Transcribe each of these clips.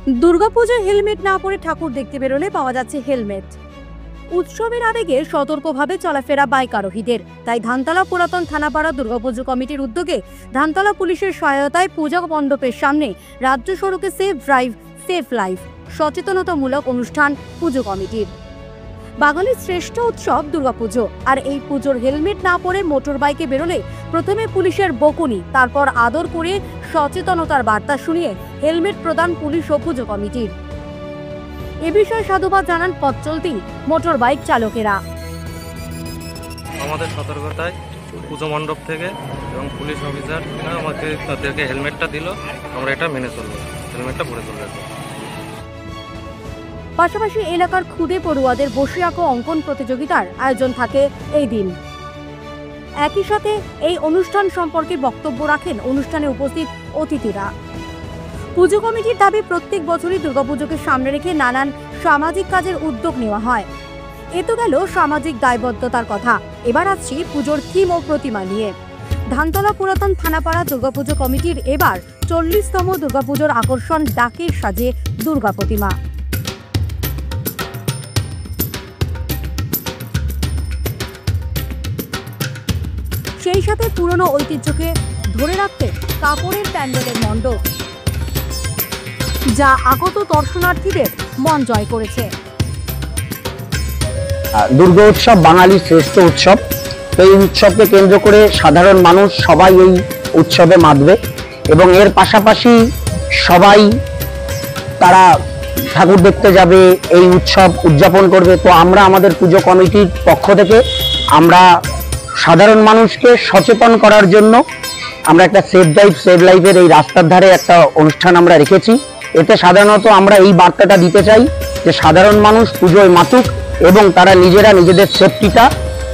দুর্গাপূজায় helmet না পরে ঠাকুর দেখতে বেরোলে পাওয়া যাচ্ছে হেলমেট। উৎসবের আবেগে সতর্কভাবে চলাফেরা বাইক আরোহীদের। তাই ধানতলা পুরাতন থানাপাড়া দুর্গাপুজো কমিটির উদ্যোগে ধানতলা পুলিশের সহায়তায় পূজা মণ্ডপের সামনে রাজ্য সড়কে সেফ ড্রাইভ সেফ লাইফ সচেতনতামূলক অনুষ্ঠান পুজো কমিটির। বাঙালির শ্রেষ্ঠ উৎসব দুর্গাপুজো, আর এই পুজোর হেলমেট না পরে মোটর বাইকে বেরোলে প্রথমে পুলিশের বকুনি, তারপর আদর করে সচেতনতার বার্তা শুনিয়ে হেলমেট প্রদান পুলিশ ও পুজো কমিটির। এ বিষয়ে সাধুবাদ জানান পথ চলতি মোটর বাইক চালকেরা। আমাদের সতর্কতায় পুজো মণ্ডপ থেকে এবং পুলিশ অফিসার তাদেরকে হেলমেটটা দিল, আমরা এটা মেনে চলবো, হেলমেটটা পরে চলবে। পাশাপাশি এলাকার খুদে পড়ুয়াদের বসে আঁকো অঙ্কন প্রতিযোগিতার আয়োজন থাকে এই দিন। একই সাথে এই অনুষ্ঠান সম্পর্কে বক্তব্য রাখেন অনুষ্ঠানে উপস্থিত অতিথিরা। পুজো কমিটির দাবি, প্রত্যেক বছরই দুর্গাপুজোকে সামনে রেখে নানান সামাজিক কাজের উদ্যোগ নেওয়া হয়। এ তো গেল সামাজিক দায়বদ্ধতার কথা, এবার আসছি পুজোর থিম ও প্রতিমা নিয়ে। ধানতলা পুরাতন থানাপাড়া দুর্গাপুজো কমিটির এবার 40তম দুর্গাপুজোর আকর্ষণ ডাকের সাজে দুর্গা প্রতিমা। সেই সাথে পুরনো ঐতিহ্যকে ধরে রাখতে কাপড়ের প্যান্ডেলের মণ্ডপ, যা আগত দর্শনার্থীদের মন জয় করেছে। দুর্গা উৎসব বাঙালির শ্রেষ্ঠ উৎসব। এই উৎসবকে কেন্দ্র করে সাধারণ মানুষ সবাই এই উৎসবে মাতবে এবং এর পাশাপাশি সবাই তারা ঠাকুর দেখতে যাবে, এই উৎসব উদযাপন করবে। তো আমরা আমাদের পুজো কমিটির পক্ষ থেকে আমরা সাধারণ মানুষকে সচেতন করার জন্য আমরা একটা সেফ ড্রাইভ সেভ লাইফের এই রাস্তার ধারে একটা অনুষ্ঠান আমরা রেখেছি। এতে সাধারণত আমরা এই বার্তাটা দিতে চাই যে সাধারণ মানুষ পুজোয় মাতুক এবং তারা নিজেরা নিজেদের সেফটিটা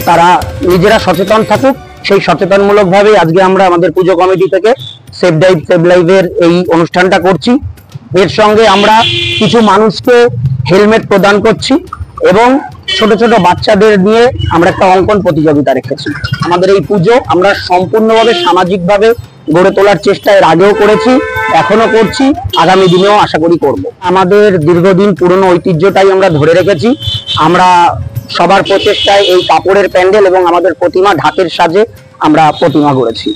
তারা নিজেরা সচেতন থাকুক। সেই সচেতনমূলকভাবেই আজকে আমরা আমাদের পুজো কমিটি থেকে সেফ ড্রাইভ সেভ লাইফের এই অনুষ্ঠানটা করছি। এর সঙ্গে আমরা কিছু মানুষকে হেলমেট প্রদান করছি এবং ছোট ছোট বাচ্চাদের নিয়ে আমরা একটা অঙ্কন প্রতিযোগিতা রেখেছি। আমাদের এই পুজো আমরা সম্পূর্ণভাবে সামাজিকভাবে গড়ে তোলার চেষ্টা এর আগেও করেছি, এখনো করছি, আগামী দিনেও আশা করি করব। আমাদের দীর্ঘদিন পুরনো ঐতিহ্যটাই আমরা ধরে রেখেছি। আমরা সবার প্রচেষ্টায় এই কাপড়ের প্যান্ডেল এবং আমাদের প্রতিমা ঢাকের সাজে আমরা প্রতিমা গড়েছি।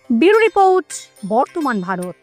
ব্যুরো রিপোর্ট, বর্তমান ভারত।